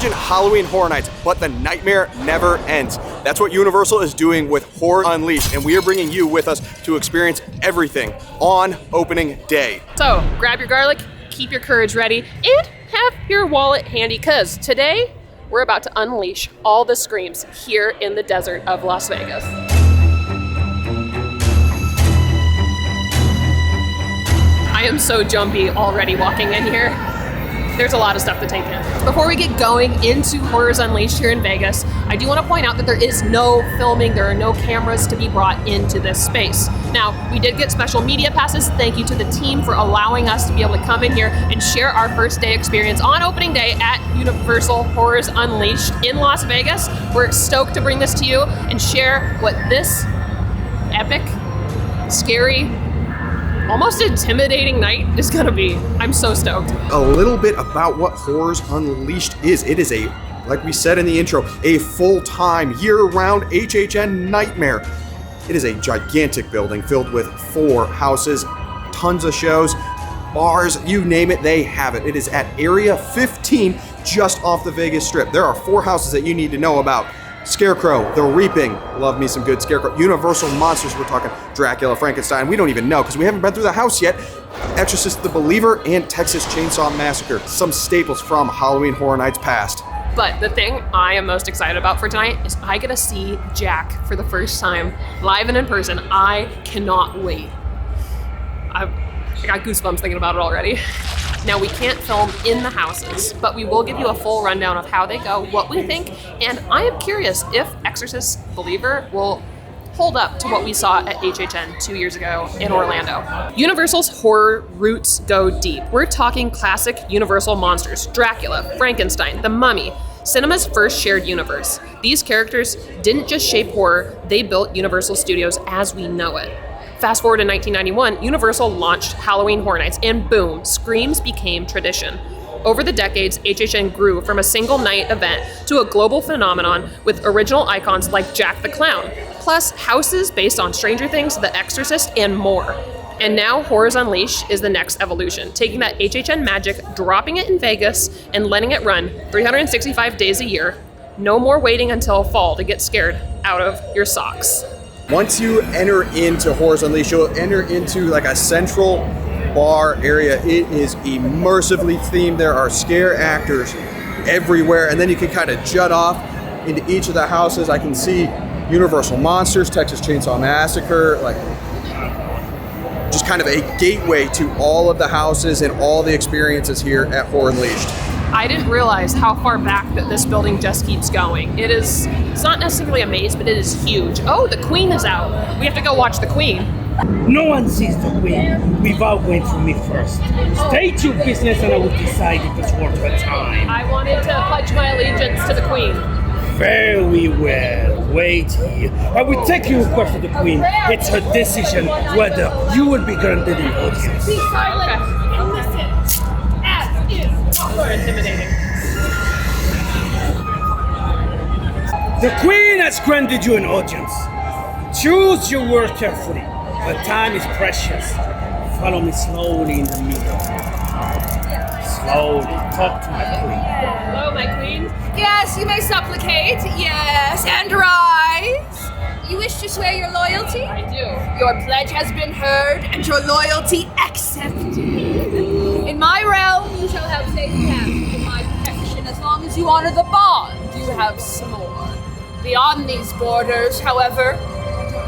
Imagine Halloween Horror Nights, but the nightmare never ends. That's what Universal is doing with Horror Unleashed, and we are bringing you with us to experience everything on opening day. So grab your garlic, keep your courage ready, and have your wallet handy, because today we're about to unleash all the screams here in the desert of Las Vegas. I am so jumpy already walking in here. There's a lot of stuff to take in. Before we get going into Horrors Unleashed here in Vegas, I do want to point out that there is no filming, there are no cameras to be brought into this space. Now, we did get special media passes. Thank you to the team for allowing us to be able to come in here and share our first day experience on opening day at Universal Horrors Unleashed in Las Vegas. We're stoked to bring this to you and share what this epic, scary, almost intimidating night is gonna be. I'm so stoked. A little bit about what Horrors Unleashed is. It is like we said in the intro, a full-time, year-round HHN nightmare. It is a gigantic building filled with 4 houses, tons of shows, bars, you name it, they have it. It is at Area 15, just off the Vegas Strip. There are 4 houses that you need to know about. Scarecrow, The Reaping, love me some good Scarecrow. Universal Monsters, we're talking Dracula, Frankenstein, we don't even know because we haven't been through the house yet. Exorcist the Believer, and Texas Chainsaw Massacre, some staples from Halloween Horror Nights past. But the thing I am most excited about for tonight is I get to see Jack for the first time, live and in person. I cannot wait. I got goosebumps thinking about it already. Now, we can't film in the houses, but we will give you a full rundown of how they go, what we think, and I am curious if Exorcist Believer will hold up to what we saw at HHN 2 years ago in Orlando. Universal's horror roots go deep. We're talking classic Universal monsters, Dracula, Frankenstein, The Mummy, cinema's first shared universe. These characters didn't just shape horror, they built Universal Studios as we know it. Fast forward to 1991, Universal launched Halloween Horror Nights, and boom, screams became tradition. Over the decades, HHN grew from a single night event to a global phenomenon with original icons like Jack the Clown, plus houses based on Stranger Things, The Exorcist, and more. And now Horrors Unleashed is the next evolution, taking that HHN magic, dropping it in Vegas, and letting it run 365 days a year. No more waiting until fall to get scared out of your socks. Once you enter into Horrors Unleashed, you'll enter into like a central bar area. It is immersively themed. There are scare actors everywhere, and then you can kind of jut off into each of the houses. I can see Universal Monsters, Texas Chainsaw Massacre, like just kind of a gateway to all of the houses and all the experiences here at Horror Unleashed. I didn't realize how far back that this building just keeps going. It's not necessarily a maze, but it is huge. Oh, the Queen is out. We have to go watch the Queen. No one sees the Queen without going through me first. State your business and I will decide if it's worth your time. I wanted to pledge my allegiance to the Queen. Very well. Wait here. I will take your request to the Queen. It's her decision whether you will be granted an audience. Be silent and listen. As is. Intimidating. The Queen has granted you an audience. Choose your word carefully. The time is precious. Follow me slowly in the middle. Slowly. Talk to my Queen. Hello, my Queen. Yes, you may supplicate. Yes, and rise. You wish to swear your loyalty? I do. Your pledge has been heard and your loyalty accepted. In my realm, you shall have safe passage in my protection as long as you honor the bond you have sworn. Beyond these borders, however,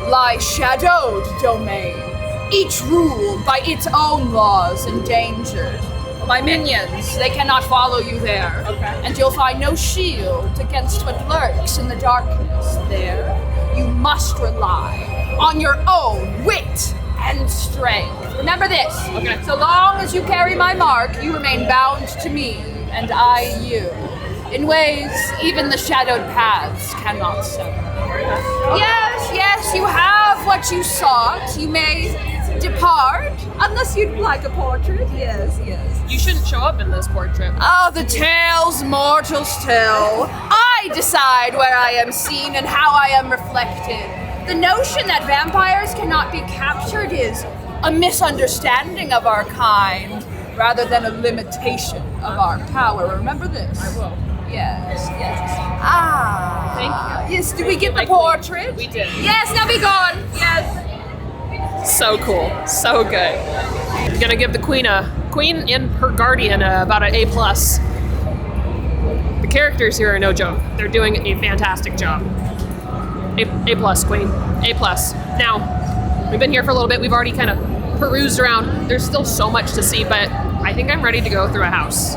lie shadowed domains, each ruled by its own laws and dangers. My minions, they cannot follow you there. Okay. And you'll find no shield against what lurks in the darkness there. You must rely on your own wit and strength. Remember this. Okay. So long as you carry my mark, you remain bound to me, and I you. In ways even the shadowed paths cannot sever. Yes, you have what you sought. You may depart, unless you'd like a portrait. Yes. You shouldn't show up in this portrait. Oh, the tales mortals tell. I decide where I am seen and how I am reflected. The notion that vampires cannot be captured is a misunderstanding of our kind, rather than a limitation of our power. Remember this. I will. Yes, yes. Ah. Thank you. Yes, did we get the Like portrait? We did. Yes, now be gone. Yes. So cool. So good. I'm gonna give the queen and her guardian about an A+. The characters here are no joke. They're doing a fantastic job. A+ queen. A+. Now, we've been here for a little bit. We've already kind of perused around. There's still so much to see, but I think I'm ready to go through a house.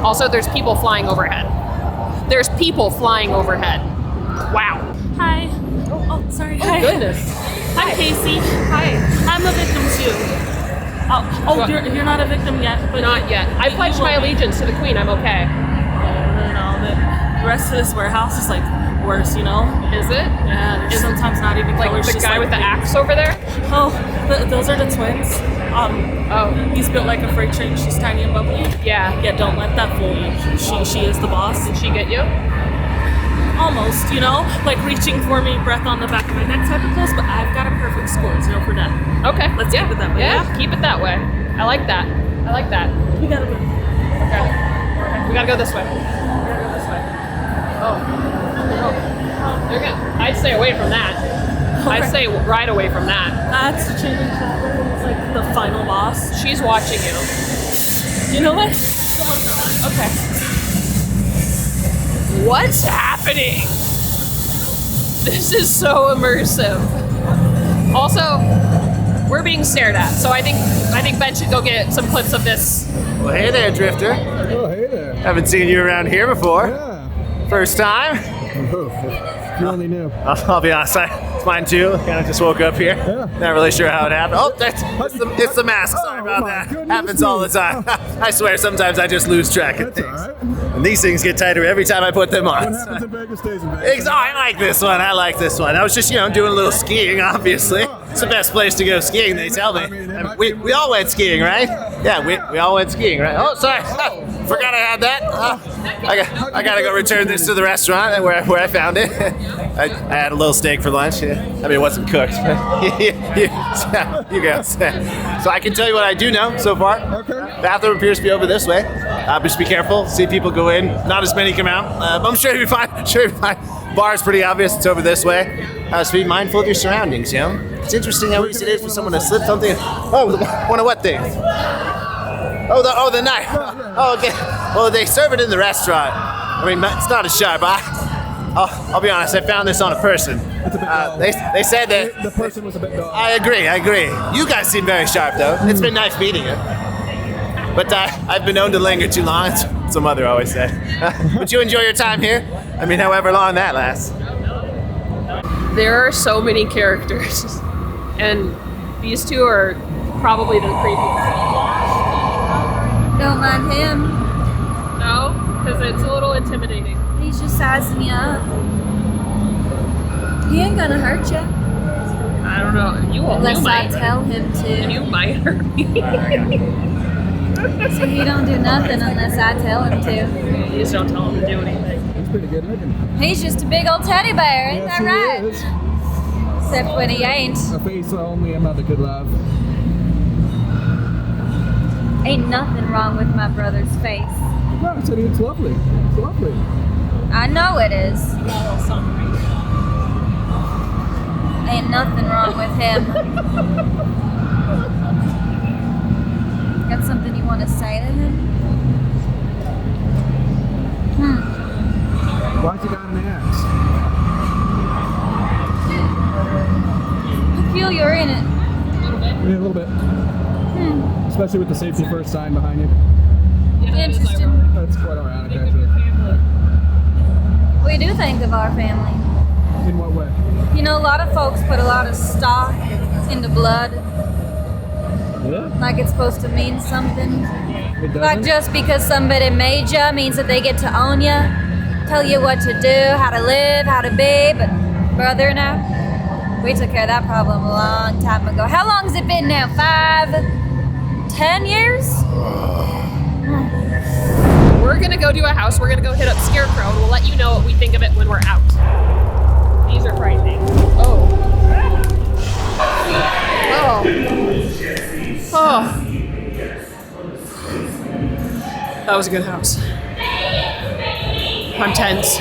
Also, there's people flying overhead. There's people flying overhead. Wow. Hi. Oh, sorry. Oh, Hi. goodness. I'm Casey. Hi. I'm a victim too. Oh, you're not a victim yet, but Not yet. I pledged my allegiance to the queen. I'm okay. No, the rest of this warehouse is like worse, you know? Is it? Yeah, there's sometimes not even Like colors. the just guy like with the axe over there? Oh, those are the twins. Oh. He's built like a freight train. She's tiny and bubbly. Yeah. Yeah, don't let that fool you. She is the boss. Did she get you? Almost, you know, like reaching for me, breath on the back of my neck type of close. But I've got a perfect score, 0 for that. Okay. Let's keep it that way, yeah? Keep it that way. I like that. I like that. We gotta go. Okay. We gotta go this way. Oh. You're good. I'd stay away from that. I'd stay right away from that. That's the changing chapter. It's like the final boss. She's watching you. You know what? Okay. What's happening? This is so immersive. Also, we're being stared at, so I think Ben should go get some clips of this. Well, hey there, Drifter. Oh, hey there. Haven't seen you around here before. Yeah. First time? You only knew. I'll be honest, it's mine too. Kind of just woke up here. Yeah. Not really sure how it happened. Oh, it's the mask. Sorry about my that. goodness Happens all the me. time. I swear, sometimes I just lose track of That's things. all right. And these things get tighter every time I put them on. What happens in Vegas stays in Vegas. I like this one. I like this one. I was just, doing a little skiing, obviously. It's the best place to go skiing, they tell me. I mean, it might we be- all went skiing, right? Yeah, we all went skiing, right? Oh, sorry. Forgot I had that. I gotta go return this to the restaurant where I found it. I had a little steak for lunch. Yeah. I mean, it wasn't cooked, but you guys. So I can tell you what I do know so far. Okay. Bathroom appears to be over this way. Just be careful. See people go in. Not as many come out. But I'm sure you'll be fine. Sure you'll be fine. Bar's pretty obvious. It's over this way. So be mindful of your surroundings, It's interesting how easy it is for someone to slip something. Oh, one of what things? Oh, the knife. Oh, okay. Well, they serve it in the restaurant. I mean, it's not as sharp. I'll be honest. I found this on a person. It's a bit dull. They said that. The person was a bit dull. I agree. You guys seem very sharp, though. It's been nice meeting you. But I've been known to linger too long. That's what Mother always said. But you enjoy your time here? I mean, however long that lasts. There are so many characters, and these two are probably the creepiest. Don't mind him. No, because it's a little intimidating. He's just sizing you up. He ain't gonna hurt you I don't know. You unless I might. tell him to. You might hurt me. So he don't do nothing unless I tell him to. You just don't tell him to do anything. It's pretty good looking. He's just a big old teddy bear, ain't Yes, that right? he is. Except when he ain't. A face only a mother could love. Ain't nothing wrong with my brother's face. No, I said it's lovely. It's lovely. I know it is. Ain't nothing wrong with him. Got something you want to say to him? Why'd you got an axe? Peculiar, ain't it? Yeah, a little bit. Especially with the safety first sign behind you. Interesting. That's quite ironic, actually. We do think of our family. In what way? You know, a lot of folks put a lot of stock into blood, Yeah? like it's supposed to mean something. It doesn't? Like just because somebody made you means that they get to own you, tell you what to do, how to live, how to be. But brother, now we took care of that problem a long time ago. How long has it been now? 5, 10 years? We're gonna go do a house. We're gonna go hit up Scarecrow, and we'll let you know what we think of it when we're out. These are frightening. Oh. Oh. That was a good house. I'm tense.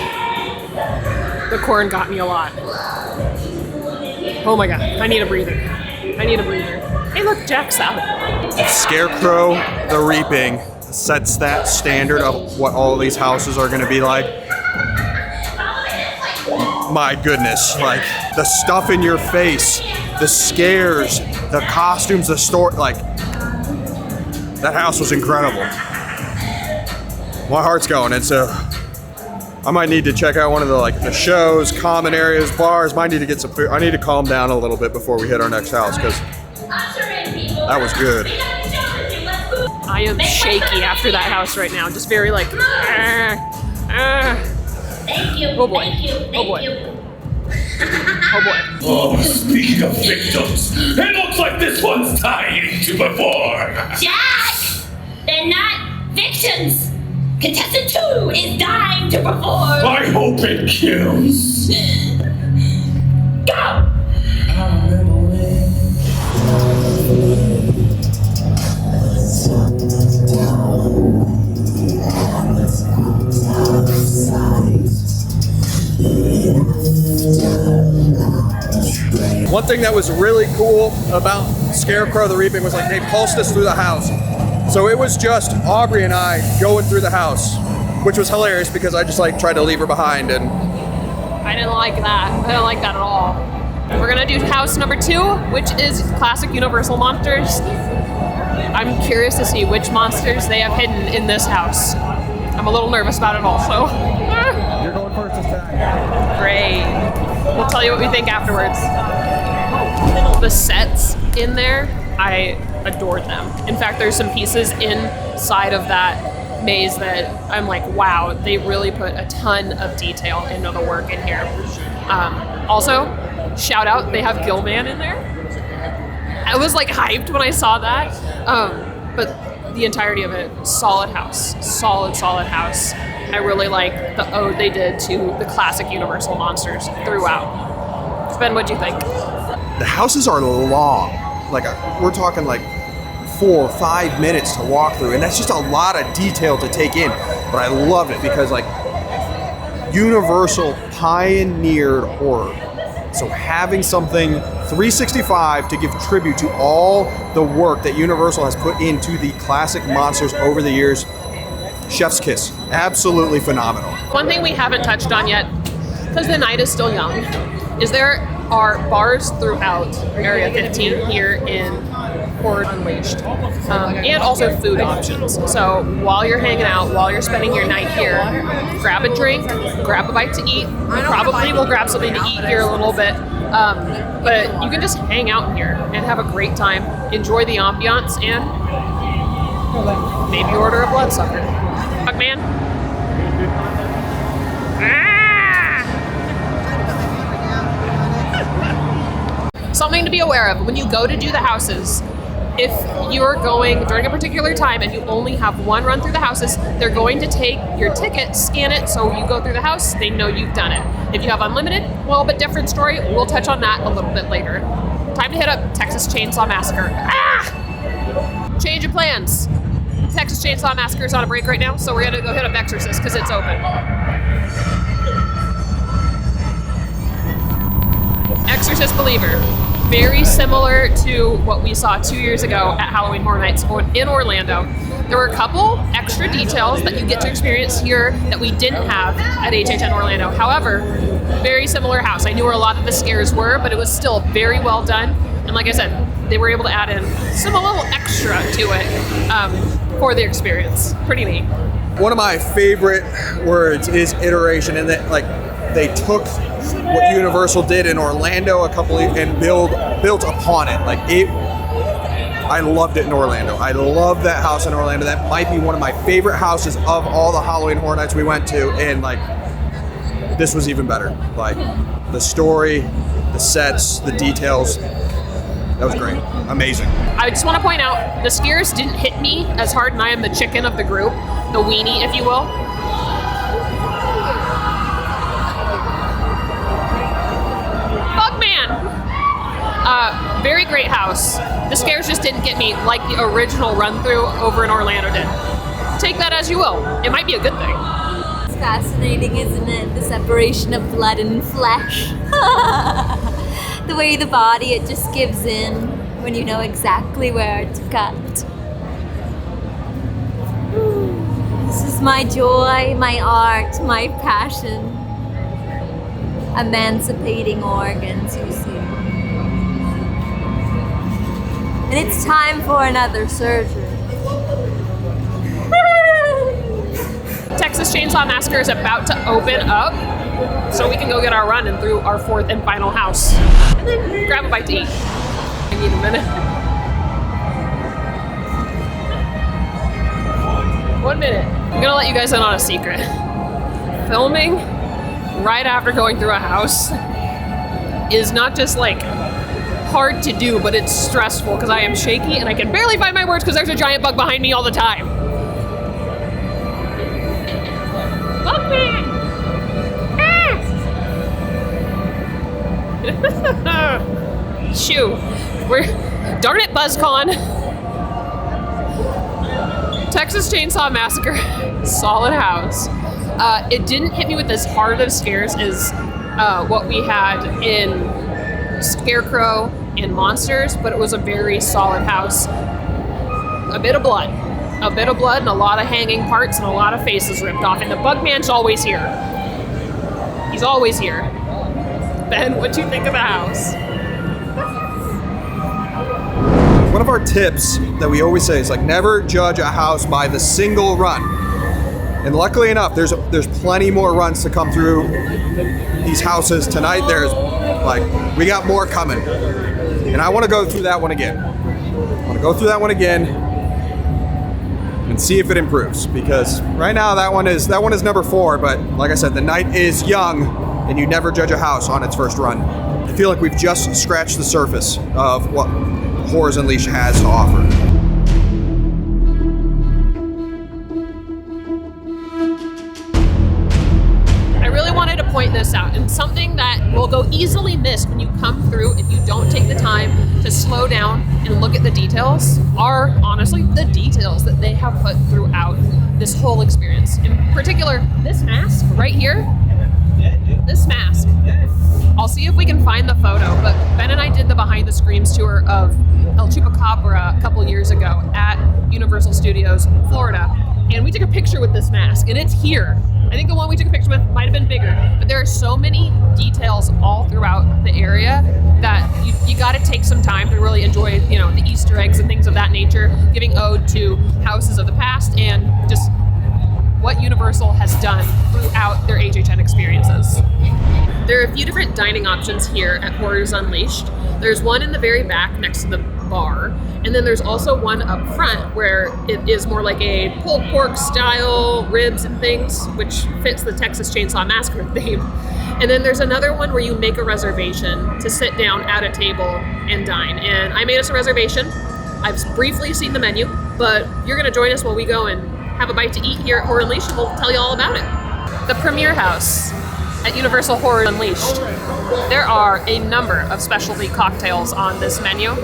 The corn got me a lot. Oh my god, I need a breather. I need a breather. Hey look, Jack's out. Scarecrow the Reaping sets that standard of what all of these houses are gonna be like. My goodness, like the stuff in your face, the scares, the costumes, the story, like that house was incredible. My heart's going, and so I might need to check out one of the shows, common areas, bars. Might need to get some food. I need to calm down a little bit before we hit our next house because that was good. I am shaky after that house right now. Just very like, oh boy, oh boy, oh boy. Oh, speaking of victims, it looks like this one's dying to perform. Jack! They're not victims! Contestant 2 is dying to perform! I hope it kills. Go! One thing that was really cool about Scarecrow the Reaping was like they pulsed us through the house. So it was just Aubrey and I going through the house, which was hilarious because I just like tried to leave her behind and I didn't like that. I didn't like that at all. We're gonna do house number 2, which is classic Universal monsters. I'm curious to see which monsters they have hidden in this house. I'm a little nervous about it also. You're going first this time. Great. We'll tell you what we think afterwards. The sets in there, I adored them. In fact, there's some pieces inside of that maze that I'm like, wow, they really put a ton of detail into the work in here. Also, shout out, they have Gilman in there. I was like hyped when I saw that. But the entirety of it, solid house. Solid house. I really like the ode they did to the classic Universal monsters throughout. Ben, what'd you think? the houses are long. Like we're talking like 4 or 5 minutes to walk through, and that's just a lot of detail to take in. But I love it because like Universal pioneered horror. So having something 365 to give tribute to all the work that Universal has put into the classic monsters over the years, chef's kiss. Absolutely phenomenal. One thing we haven't touched on yet, because the night is still young, is there are bars throughout Area 15 here in Horror Unleashed, and also food options. So while you're hanging out, while you're spending your night here, grab a drink, grab a bite to eat. Probably will grab something to eat here a little bit, but you can just hang out here and have a great time, enjoy the ambiance, and maybe order a bloodsucker. Fuck man. Something to be aware of when you go to do the houses. If you're going during a particular time and you only have one run through the houses, they're going to take your ticket, scan it, so you go through the house, they know you've done it. If you have unlimited, well, but different story. We'll touch on that a little bit later. Time to hit up Texas Chainsaw Massacre. Change of plans. Texas Chainsaw Massacre is on a break right now, so we're gonna go hit up Exorcist because it's open. Exorcist Believer. Very similar to what we saw 2 years ago at Halloween Horror Nights in Orlando. There were a couple extra details that you get to experience here that we didn't have at HHN Orlando. However, very similar house. I knew where a lot of the scares were, but it was still very well done. And like I said, they were able to add in a little extra to it for the experience. Pretty neat. One of my favorite words is iteration, and that like they took what Universal did in Orlando and built upon it. Like it, I loved it in Orlando. I love that house in Orlando. That might be one of my favorite houses of all the Halloween Horror Nights we went to, and like this was even better. Like the story, the sets, the details. That was great. Amazing. I just want to point out, the scares didn't hit me as hard, and I am the chicken of the group, the weenie, if you will. Very great house. The scares just didn't get me like the original run-through over in Orlando did. Take that as you will. It might be a good thing. fascinating, isn't it? The separation of blood and flesh. The way the body, it just gives in when you know exactly where to cut. This is my joy, my art, my passion. Emancipating organs, you see. And it's time for another surgery. Texas Chainsaw Massacre is about to open up, so we can go get our run and through our fourth and final house. And then grab a bite to eat. I need a minute. 1 minute. I'm gonna let you guys in on a secret. Filming right after going through a house is not just like hard to do, but it's stressful because I am shaky and I can barely find my words because there's a giant bug behind me all the time. Bug man! Ah! Shoo. Darn it, BuzzCon. Texas Chainsaw Massacre, solid house. It didn't hit me with as hard of scares as what we had in Scarecrow and Monsters, but it was a very solid house. A bit of blood and a lot of hanging parts and a lot of faces ripped off, and the Bugman's always here. He's always here. Ben, what'd you think of the house? One of our tips that we always say is like never judge a house by the single run. And luckily enough, there's plenty more runs to come through these houses tonight. There's like, we got more coming. And I want to go through that one again. And see if it improves, because right now that one is number 4, but like I said, the night is young and you never judge a house on its first run. I feel like we've just scratched the surface of what Horrors Unleashed has to offer. I really wanted to point this out, and something that will go easily missed when you come through if you don't take the time to slow down and look at the details are honestly the details that they have put throughout this whole experience. In particular, this mask right here, this mask. I'll see if we can find the photo, but Ben and I did the behind the screens tour of El Chupacabra a couple years ago at Universal Studios, Florida, and we took a picture with this mask, and it's here. I think the one we took a picture with might have been bigger, but there are so many details all throughout the area that you got to take some time to really enjoy, the Easter eggs and things of that nature, giving ode to houses of the past and just what Universal has done throughout their HHN experiences. There are a few different dining options here at Horrors Unleashed. There's one in the very back next to the bar, and then there's also one up front where it is more like a pulled pork style, ribs and things, which fits the Texas Chainsaw Massacre theme. And then there's another one where you make a reservation to sit down at a table and dine. And I made us a reservation. I've briefly seen the menu, but you're gonna join us while we go and have a bite to eat here at Horror Unleashed, and we'll tell you all about it. The Premiere House at Universal Horror Unleashed. There are a number of specialty cocktails on this menu,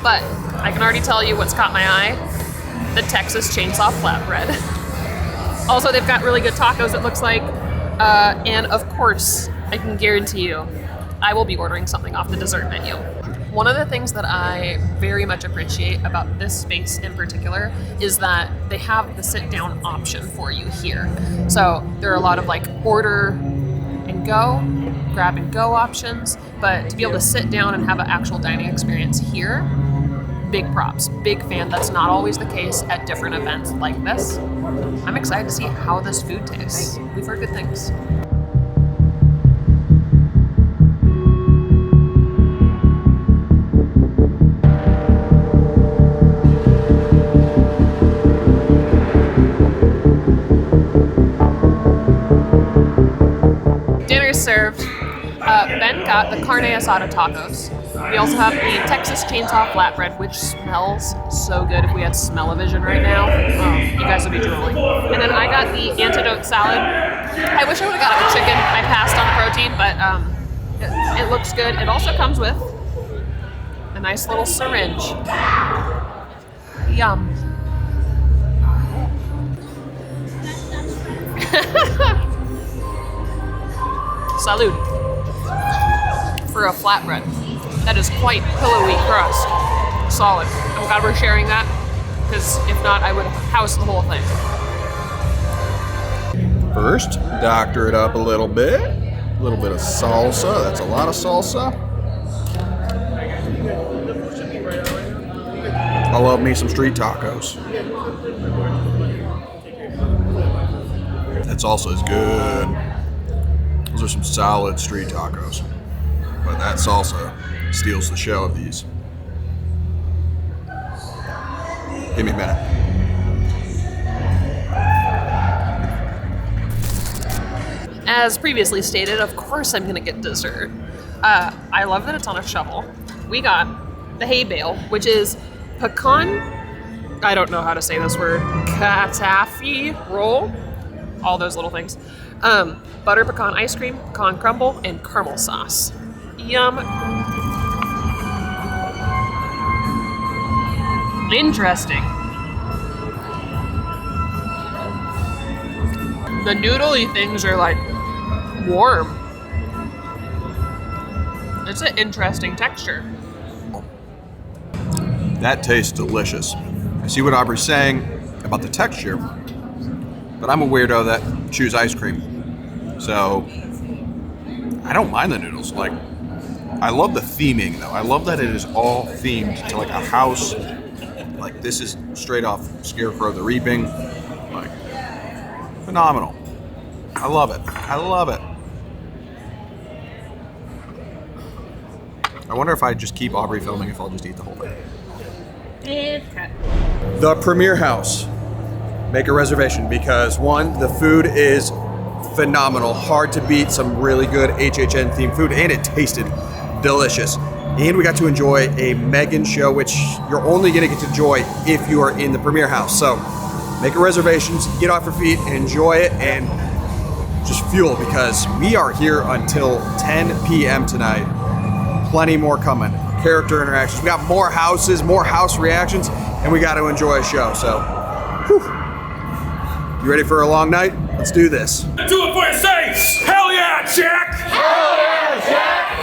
but I can already tell you what's caught my eye: the Texas Chainsaw Flatbread. Also, they've got really good tacos, it looks like, and of course, I can guarantee you, I will be ordering something off the dessert menu. One of the things that I very much appreciate about this space in particular is that they have the sit-down option for you here. So there are a lot of order and go, grab and go options, but to be able to sit down and have an actual dining experience here, big props, big fan. That's not always the case at different events like this. I'm excited to see how this food tastes. We've heard good things. Served. Ben got the carne asada tacos. We also have the Texas Chainsaw Flatbread, which smells so good. If we had smell-o-vision right now, you guys would be drooling. And then I got the antidote salad. I wish I would have got a chicken. I passed on the protein, but it looks good. It also comes with a nice little syringe. Yum. Salud. For a flatbread. That is quite pillowy crust. Solid. I'm glad we're sharing that, because if not, I would house the whole thing. First, doctor it up a little bit. A little bit of salsa. That's a lot of salsa. I love me some street tacos. That salsa is good. Those are some solid street tacos. But that salsa steals the show of these. Give me a minute. As previously stated, of course I'm gonna get dessert. I love that it's on a shovel. We got the hay bale, which is pecan, I don't know how to say this word, katafi roll, all those little things. Butter pecan ice cream, pecan crumble, and caramel sauce. Yum. Interesting. The noodly things are like warm. It's an interesting texture. That tastes delicious. I see what Aubrey's saying about the texture, but I'm a weirdo that chews ice cream. So I don't mind the noodles. Like, I love the theming though. I love that it is all themed to like a house. Like, this is straight off Scarecrow the Reaping. Like, phenomenal. I love it. I love it. I wonder if I just keep Aubrey filming, if I'll just eat the whole thing. The Premier House. Make a reservation because, one, the food is phenomenal. Hard to beat. Some really good HHN themed food, and it tasted delicious. And we got to enjoy a Megan show, which you're only going to get to enjoy if you are in the Premier House. So make a reservations, get off your feet, and enjoy it, and just fuel, because we are here until 10 p.m. tonight. Plenty more coming. Character interactions. We got more houses, more house reactions, and we got to enjoy a show. So, whew. You ready for a long night? Let's do this. Do it for you, say, hell yeah, Jack! Hell yeah, Jack!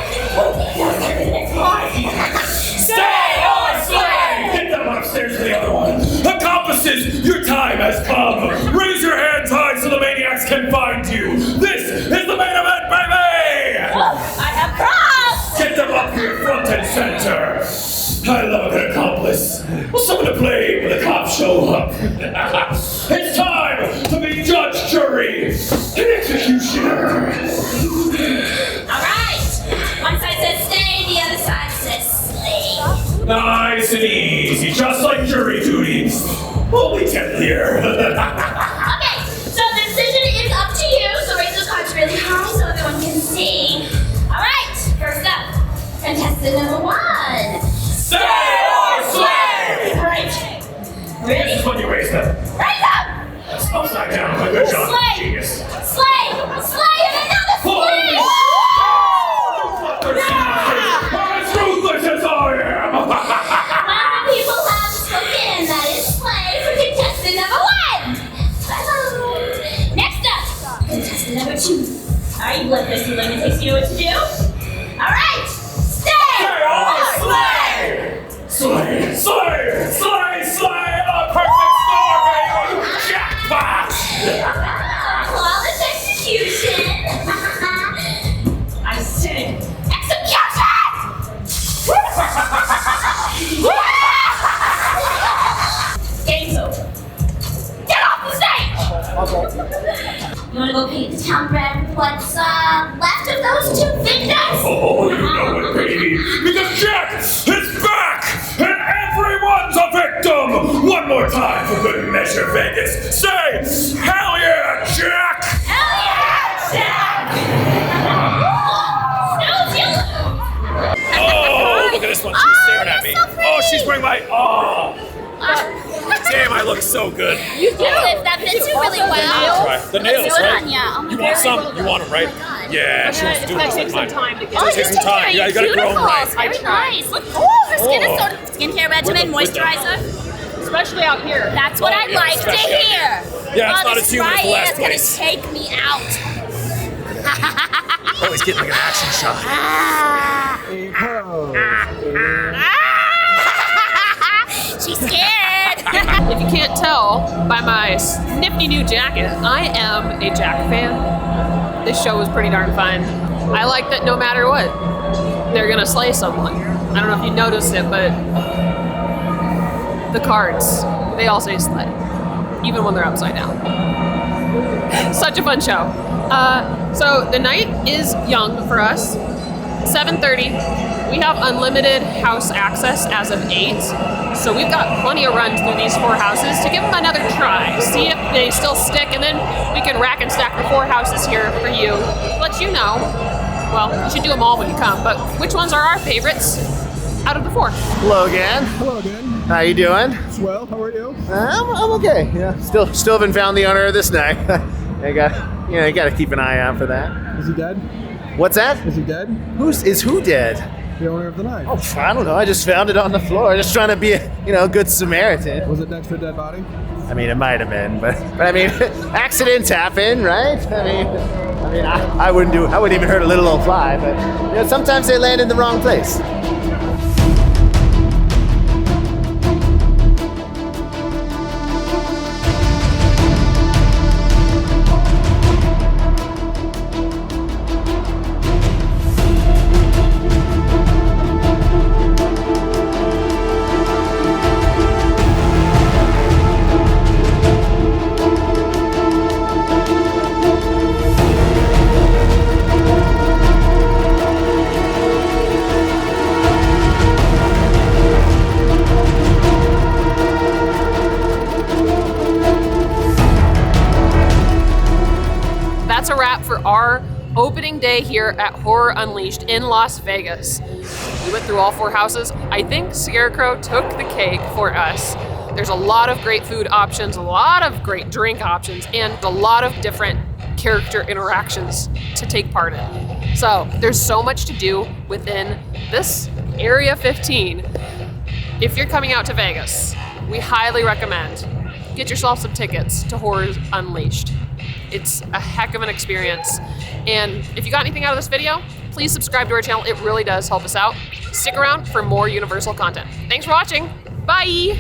Stay or slay! Get them upstairs to the other one. Accomplices, your time has come. Raise your hands high so the maniacs can find you. This is the main event, baby! I have crossed! Get them up here, front and center. I love a good accomplice. Well, someone to play when the cops show up. It's time to be judge, jury, and executioner. All right. One side says stay, the other side says slay. Nice and easy, just like jury duties. Only 10 here. Okay, so the decision is up to you, so raise those cards really high so everyone can see. All right, first up, contestant number 1. Stay or slay! Right. Ready? This is when you raise them. Raise them! Upside down. Good job. Slay! Genius. Slay! Slay and another slay! As ruthless as I am! Well, the people have spoken. That is slay for contestant number 1. Next up, contestant number 2. All right, bloodthirsty lunatics, you know what to do? All right, stay or slay! Slay! Slay! Slay! Slay! A perfect score, baby! Jackpot! Flawless execution! I said execution! Game's over. Get off the stage! You wanna go paint the town red with what's left of those 2 victims? Oh, you know it, baby! Because Jack is back! And everyone's a victim! One more time for good measure, Vegas! Say, hell yeah, Jack! Hell yeah, Jack! Snooze, you lose! Oh, look at this one. She's staring at me. you're so pretty. Oh, she's wearing my. Oh. Damn, I look so good. You do. That fits you really well. Right. The nails, Let's do it right? on ya. You want some? You want them, right? Yeah, she wants to do It's gonna it take like some mine. time to get Oh, it. Take you some time. take Yeah, you gotta grow 'em right. Very nice. Look, her skin is so skincare regimen, With the- moisturizer. Especially out here. That's what Oh, I yeah, like to especially out here. hear. Yeah, it's Oh, not this as humid as dry the air last is gonna place. take me out. Oh he's getting like an action shot. She's scared. If you can't tell by my nifty new jacket, I am a Jack fan. This show was pretty darn fun. I like that no matter what, they're gonna slay someone. I don't know if you noticed it, but the cards, they all say slay, even when they're upside down. Such a fun show. So the night is young for us. 7:30. We have unlimited house access as of 8. So we've got plenty of runs through these 4 houses to give them another try. See if they still stick, and then we can rack and stack the 4 houses here for you. Let you know. Well, you should do them all when you come, but which ones are our favorites out of the 4? Hello again. Hello again. How you doing? Swell, how are you? I'm okay. Yeah, still haven't found the owner of this night. I got to keep an eye out for that. Is he dead? What's that? Is he dead? Who dead? The owner of the knife. Oh, I don't know. I just found it on the floor. Just trying to be a good Samaritan. Was it next to a dead body? I mean, it might have been, but I mean, accidents happen, right? I wouldn't even hurt a little old fly, but sometimes they land in the wrong place. That's a wrap for our opening day here at Horror Unleashed in Las Vegas. We went through all 4 houses. I think Scarecrow took the cake for us. There's a lot of great food options, a lot of great drink options, and a lot of different character interactions to take part in. So there's so much to do within this Area 15. If you're coming out to Vegas, we highly recommend get yourself some tickets to Horror Unleashed. It's a heck of an experience. And if you got anything out of this video, please subscribe to our channel. It really does help us out. Stick around for more Universal content. Thanks for watching. Bye!